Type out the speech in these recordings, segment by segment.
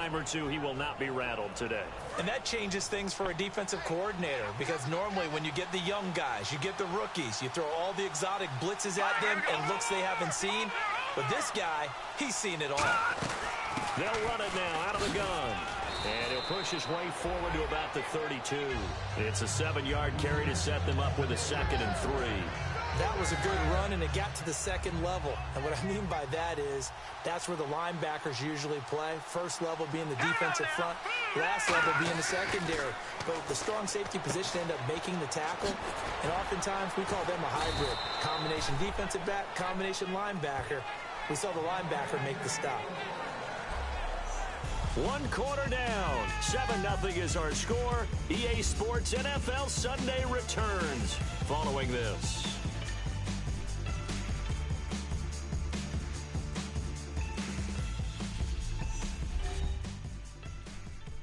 time or two, he will not be rattled today. And that changes things for a defensive coordinator, because normally when you get the young guys, you get the rookies, you throw all the exotic blitzes at them and looks they haven't seen. But this guy, he's seen it all. They'll run it now out of the gun. And he'll push his way forward to about the 32. It's a 7-yard carry to set them up with a 2nd and 3. That was a good run, and it got to the second level. And what I mean by that is that's where the linebackers usually play. First level being the defensive front, last level being the secondary. But the strong safety position end up making the tackle, and oftentimes we call them a hybrid. Combination defensive back, combination linebacker. We saw the linebacker make the stop. 1 quarter down. 7-0 is our score. EA Sports NFL Sunday returns following this.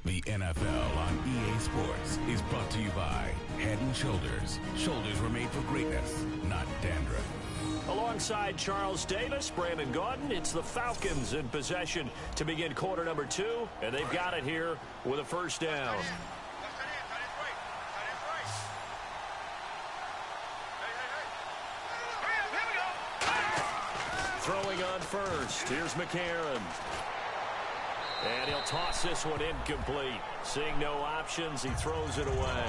The NFL on EA Sports is brought to you by Head & Shoulders. Shoulders were made for greatness, not dandruff. Alongside Charles Davis, Brandon Gaudin, it's the Falcons in possession to begin quarter number 2, and they've got it here with a first down. Throwing on first, here's McCarron. And he'll toss this one incomplete. Seeing no options, he throws it away.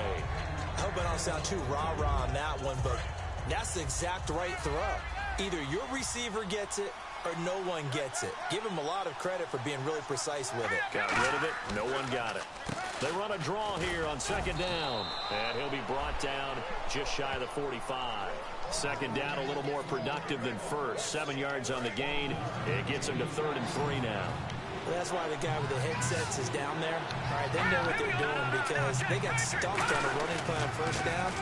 I hope I don't sound too rah-rah on that one, but that's the exact right throw. Either your receiver gets it or no one gets it. Give him a lot of credit for being really precise with it. Got rid of it. No one got it. They run a draw here on 2nd down. And he'll be brought down just shy of the 45. 2nd down, a little more productive than first. 7 yards on the gain. It gets him to 3rd and 3 now. Well, that's why the guy with the headsets is down there. All right, they know what they're doing because they got stumped on a running play on 1st down.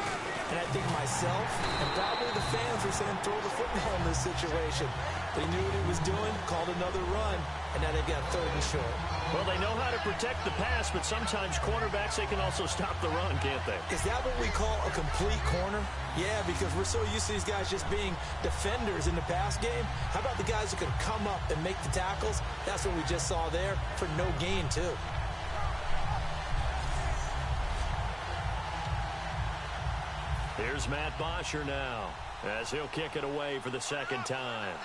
And I think myself and probably the fans were saying throw the football in this situation. They knew what he was doing, called another run, and now they've got 3rd and short. Well, they know how to protect the pass, but sometimes cornerbacks, they can also stop the run, can't they? Is that what we call a complete corner? Yeah, because we're so used to these guys just being defenders in the pass game. How about the guys who can come up and make the tackles? That's what we just saw there for no gain, too. Here's Matt Bosher now as he'll kick it away for the 2nd time.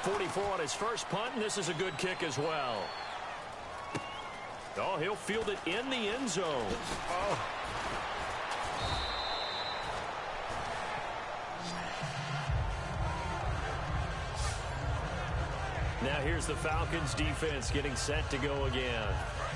.44 on his first punt, and this is a good kick as well. Oh, he'll field it in the end zone. Oh. Now here's the Falcons defense getting set to go again.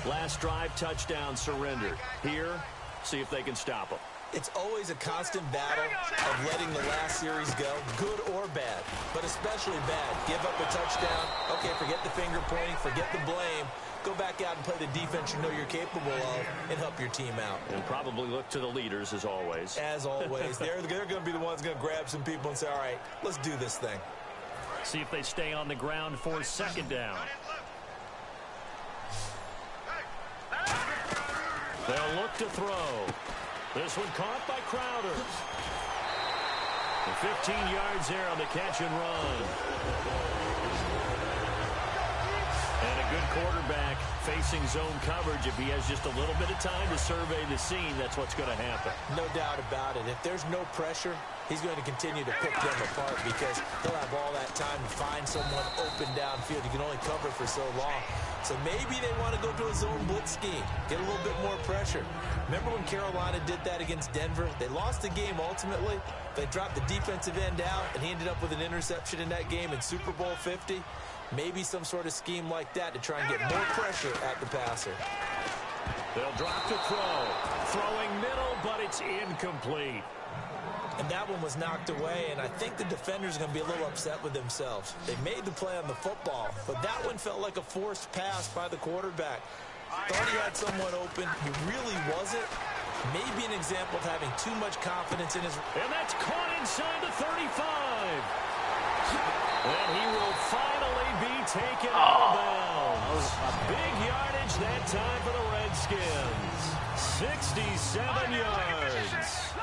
Last drive, touchdown, surrender. Here, see if they can stop them. It's always a constant battle of letting the last series go, good or bad, but especially bad. Give up a touchdown. Okay, forget the finger pointing, forget the blame. Go back out and play the defense you know you're capable of and help your team out. And probably look to the leaders as always. As always. They're going to be the ones going to grab some people and say, all right, let's do this thing. See if they stay on the ground for 2nd down. They'll look to throw. This one caught by Crowder. 15 yards there on the catch and run. And a good quarterback facing zone coverage. If he has just a little bit of time to survey the scene, that's what's going to happen. No doubt about it. If there's no pressure, he's going to continue to pick them apart because he'll have all that time to find someone open downfield. You can only cover for so long. So maybe they want to go to a zone blitz scheme, get a little bit more pressure. Remember when Carolina did that against Denver? They lost the game ultimately. They dropped the defensive end out, and he ended up with an interception in that game in Super Bowl 50. Maybe some sort of scheme like that to try and get more pressure at the passer. They'll drop to throw. Throwing middle, but it's incomplete. And that one was knocked away, and I think the defenders are going to be a little upset with themselves. They made the play on the football, but that one felt like a forced pass by the quarterback. Thought he had someone open. He really wasn't. Maybe an example of having too much confidence in his... And that's caught inside the 35. And he will finally be taken out of bounds. Big yardage that time for the Redskins. 67 yards.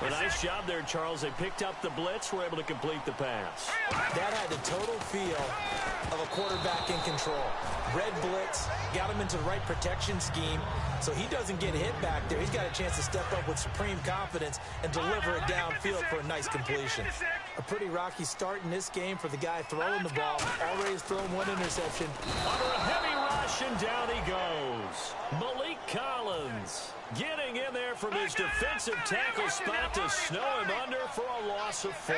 A nice job there, Charles. They picked up the blitz, were able to complete the pass. That had the total feel of a quarterback in control. Red blitz, got him into the right protection scheme, so he doesn't get hit back there. He's got a chance to step up with supreme confidence and deliver it downfield for a nice completion. A pretty rocky start in this game for the guy throwing the ball. Already has thrown one interception. Under a heavy rush, and down he goes. Malik Collins getting in there from his defensive tackle spot to snow him under for a loss of 4.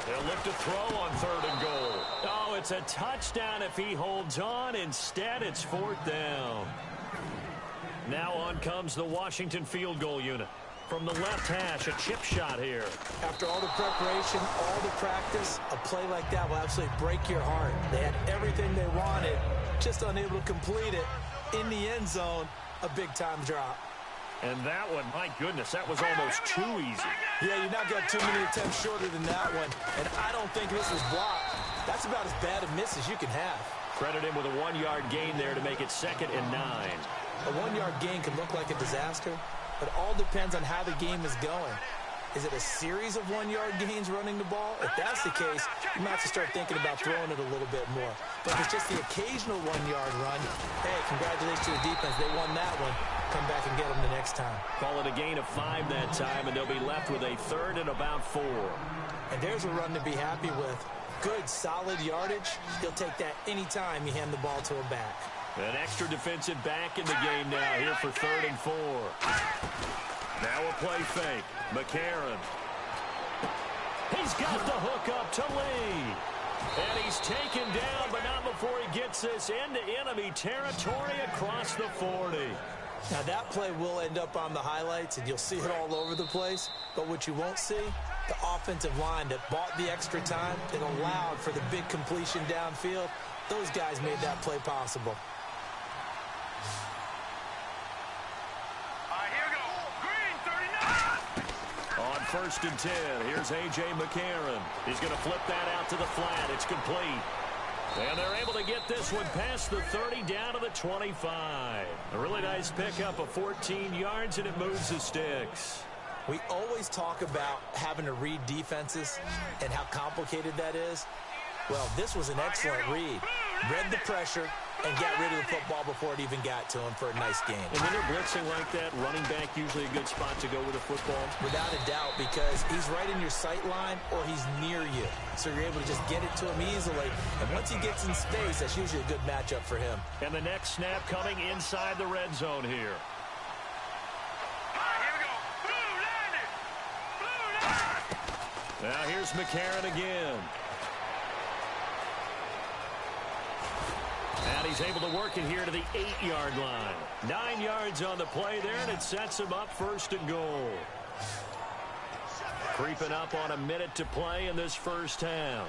They'll look to throw on 3rd and goal. Oh, it's a touchdown if he holds on. Instead, it's 4th down. Now on comes the Washington field goal unit. From the left hash, a chip shot here. After all the preparation, all the practice, a play like that will absolutely break your heart. They had everything they wanted, just unable to complete it. In the end zone, a big-time drop. And that one, my goodness, that was almost too easy. Yeah, you not got too many attempts shorter than that one. And I don't think this was blocked. That's about as bad a miss as you can have. Credit him with a 1-yard gain there to make it 2nd and 9. A 1-yard gain can look like a disaster, but it all depends on how the game is going. Is it a series of 1-yard gains running the ball? If that's the case, you might have to start thinking about throwing it a little bit more. But if it's just the occasional 1-yard run, hey, congratulations to the defense. They won that one. Come back and get them the next time. Call it a gain of 5 that time, and they'll be left with a 3rd and about 4. And there's a run to be happy with. Good, solid yardage. You'll take that anytime you hand the ball to a back. An extra defensive back in the game now here for 3rd and 4. Now a play fake. McCarron. He's got the hook up to Lee. And he's taken down, but not before he gets this into enemy territory across the 40. Now that play will end up on the highlights, and you'll see it all over the place. But what you won't see, the offensive line that bought the extra time, that allowed for the big completion downfield, those guys made that play possible. On 1st and 10, here's A.J. McCarron. He's going to flip that out to the flat. It's complete. And they're able to get this one past the 30 down to the 25. A really nice pickup of 14 yards, and it moves the sticks. We always talk about having to read defenses and how complicated that is. Well, this was an excellent read. Read the pressure and got rid of the football before it even got to him for a nice game. And when they're blitzing like that, running back usually a good spot to go with the football? Without a doubt, because he's right in your sight line or he's near you. So you're able to just get it to him easily. And once he gets in space, that's usually a good matchup for him. And the next snap coming inside the red zone here. Now here's McCarron again. And he's able to work it here to the 8-yard line. 9 yards on the play there, and it sets him up 1st and goal. Creeping up on a minute to play in this first half.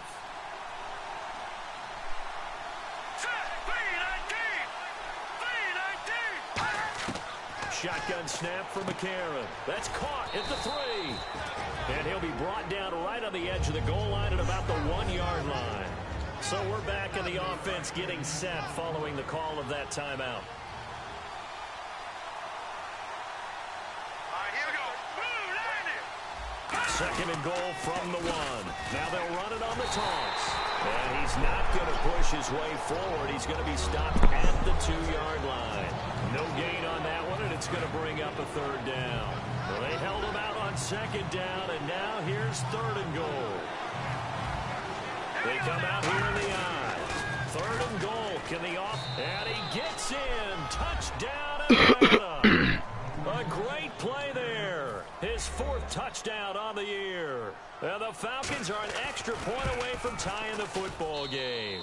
Shotgun snap for McCarron. That's caught at the 3. And he'll be brought down right on the edge of the goal line at about the 1-yard line. So we're back in the offense getting set following the call of that timeout. Second and goal from the 1. Now they'll run it on the toss. And he's not going to push his way forward. He's going to be stopped at the 2-yard line. No gain on that one, and it's going to bring up a 3rd down. Well, they held him out on 2nd down, and now here's 3rd and goal. They come out here in the I. 3rd and goal. Can the and he gets in. Touchdown, Atlanta. A great play there. His 4th touchdown on the year. And the Falcons are an extra point away from tying the football game.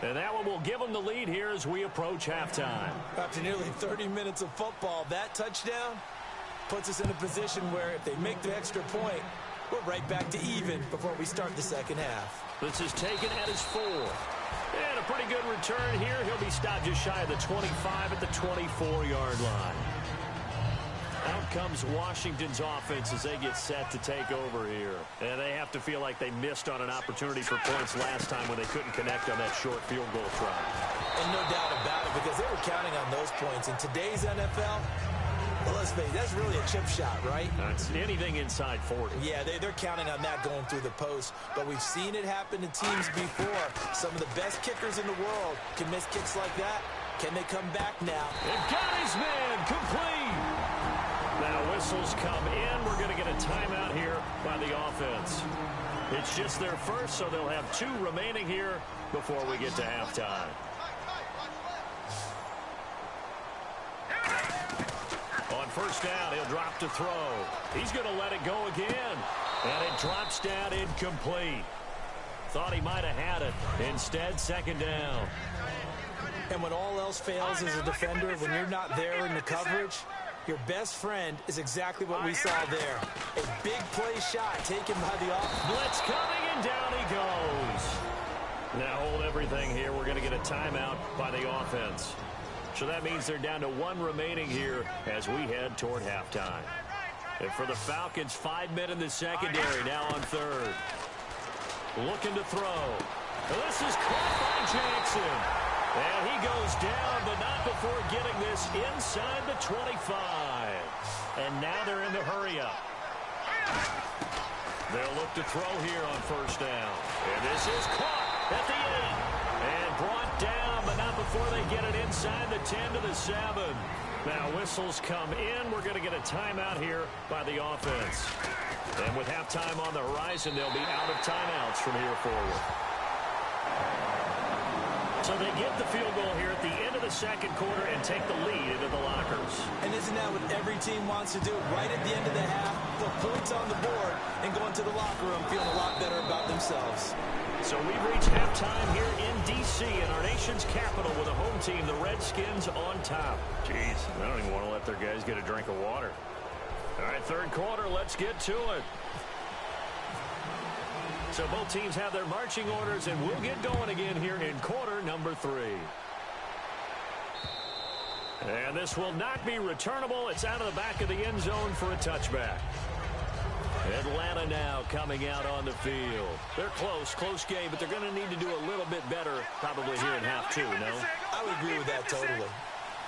And that one will give them the lead here as we approach halftime. After nearly 30 minutes of football, that touchdown puts us in a position where if they make the extra point, we're right back to even before we start the second half. This is taken at his 4. And a pretty good return here. He'll be stopped just shy of the 25 at the 24-yard line. Out comes Washington's offense as they get set to take over here. And they have to feel like they missed on an opportunity for points last time when they couldn't connect on that short field goal try. And no doubt about it, because they were counting on those points. In today's NFL, Well, let's face it, that's really a chip shot, right? That's anything inside 40. Yeah, they're counting on that going through the post. But we've seen it happen to teams before. Some of the best kickers in the world can miss kicks like that. Can they come back now? They've got his man complete. Now whistles come in. We're going to get a timeout here by the offense. It's just their first, so they'll have 2 remaining here before we get to halftime. On first down, he'll drop to throw. He's going to let it go again. And it drops down incomplete. Thought he might have had it. Instead, second down. And when all else fails as a defender, when you're not there in the coverage, your best friend is exactly what we saw there. A big play shot taken by the offense. Blitz coming, and down he goes. Now hold everything here. We're going to get a timeout by the offense. So that means they're down to 1 remaining here as we head toward halftime. And for the Falcons, 5 men in the secondary now on third. Looking to throw. This is caught by Jackson. And he goes down, but not before getting this inside the 25. And now they're in the hurry-up. They'll look to throw here on first down. And this is caught at the 8. And brought down, but not before they get it inside the 10 to the 7. Now whistles come in. We're going to get a timeout here by the offense. And with halftime on the horizon, they'll be out of timeouts from here forward. So they get the field goal here at the end of the second quarter and take the lead into the lockers. And isn't that what every team wants to do? Right at the end of the half, put points on the board and go into the locker room feeling a lot better about themselves. So we've reached halftime here in D.C. in our nation's capital with a home team, the Redskins, on top. Jeez, I don't even want to let their guys get a drink of water. All right, third quarter, let's get to it. So both teams have their marching orders, and we'll get going again here in quarter number 3. And this will not be returnable. It's out of the back of the end zone for a touchback. Atlanta now coming out on the field. They're close game, but they're going to need to do a little bit better probably here in half 2, no? I would agree with that totally.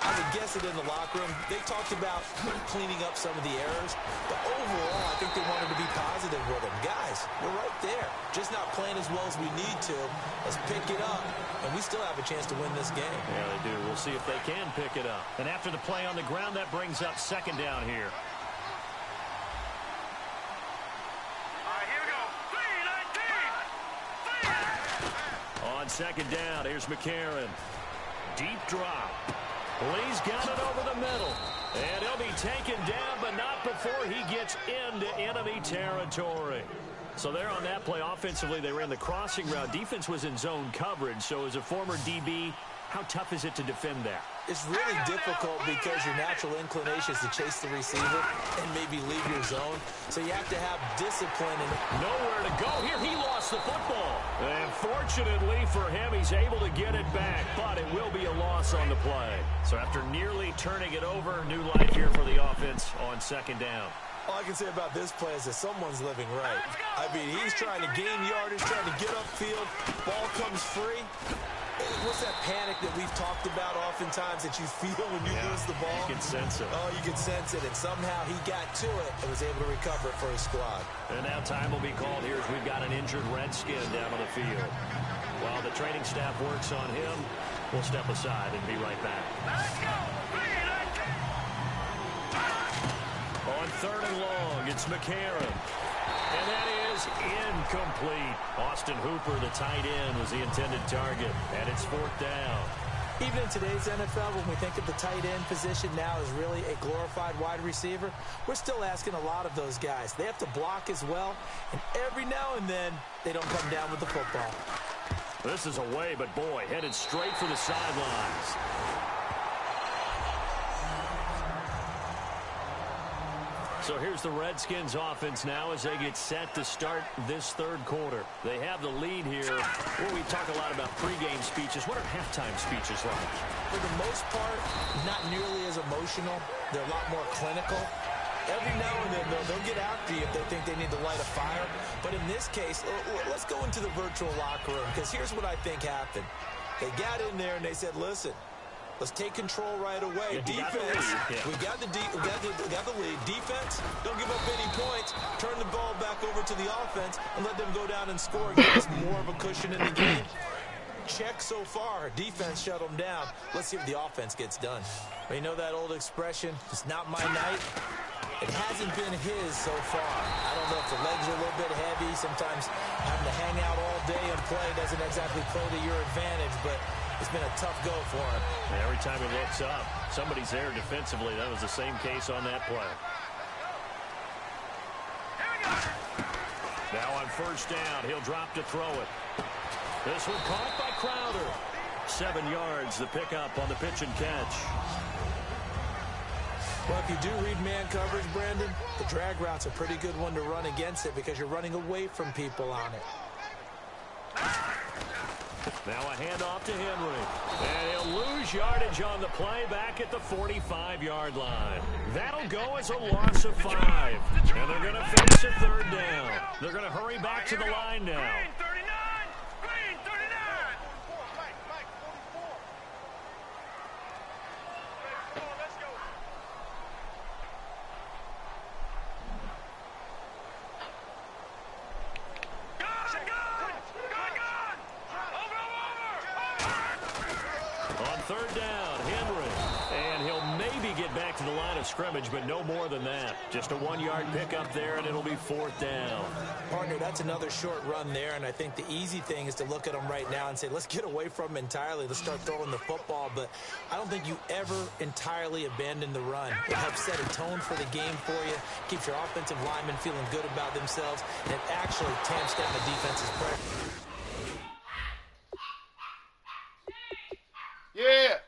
I would guess it in the locker room. They talked about cleaning up some of the errors, but overall, I think they wanted to be positive with them. Guys, we're right there. Just not playing as well as we need to. Let's pick it up, and we still have a chance to win this game. Yeah, they do. We'll see if they can pick it up. And after the play on the ground, that brings up second down here. On second down, here's McCarron. Deep drop. Lee's got it over the middle. And he'll be taken down, but not before he gets into enemy territory. So there on that play, offensively, they ran the crossing route. Defense was in zone coverage. So as a former DB, how tough is it to defend that? It's really difficult because your natural inclination is to chase the receiver and maybe leave your zone. So you have to have discipline. And nowhere to go here. He lost the football. And fortunately for him, he's able to get it back. But it will be a loss on the play. So after nearly turning it over, new life here for the offense on second down. All I can say about this play is that someone's living right. I mean, he's trying to gain yardage, trying to get upfield. Ball comes free. What's that panic that we've talked about oftentimes that you feel when you lose the ball? You can sense it. Oh, you can sense it. And somehow he got to it and was able to recover it for his squad. And now time will be called here as we've got an injured Redskin down on the field. While the training staff works on him, we'll step aside and be right back. Let's go! On third and long, it's McCarron. And that is incomplete. Austin Hooper, the tight end, was the intended target. And it's fourth down. Even in today's NFL, when we think of the tight end position now as really a glorified wide receiver, we're still asking a lot of those guys. They have to block as well. And every now and then, they don't come down with the football. This is away, but boy, headed straight for the sidelines. So here's the Redskins offense now as they get set to start this third quarter. They have the lead here. Where we talk a lot about pregame speeches. What are halftime speeches like? For the most part, not nearly as emotional. They're a lot more clinical. Every now and then, they'll get after you if they think they need to light a fire. But in this case, let's go into the virtual locker room, because here's what I think happened. They got in there and they said, listen, Let's take control right away. Yeah, Defense, we got the lead. Defense, don't give up any points. Turn the ball back over to the offense and let them go down and score and give us more of a cushion in the game. Check so far. Defense shut them down. Let's see if the offense gets done. You know that old expression, it's not my night? It hasn't been his so far. I don't know if the legs are a little bit heavy. Sometimes having to hang out all day and play doesn't exactly play to your advantage, but it's been a tough go for him. Every time he looks up, somebody's there defensively. That was the same case on that play. Now on first down, he'll drop to throw it. This one caught by Crowder. 7 yards, the pickup on the pitch and catch. Well, if you do read man coverage, Brandon, the drag route's a pretty good one to run against it because you're running away from people on it. Now a handoff to Henry. And he'll lose yardage on the play back at the 45-yard line. That'll go as a loss of 5. And they're going to face a third down. They're going to hurry back to the line now. Third down, Henry. And he'll maybe get back to the line of scrimmage, but no more than that. Just a 1-yard pickup there, and it'll be 4th down. Partner, that's another short run there, and I think the easy thing is to look at them right now and say, let's get away from them entirely. Let's start throwing the football, but I don't think you ever entirely abandon the run. It helps set a tone for the game for you, keeps your offensive linemen feeling good about themselves, and it actually tamps down the defense's pressure. Yeah.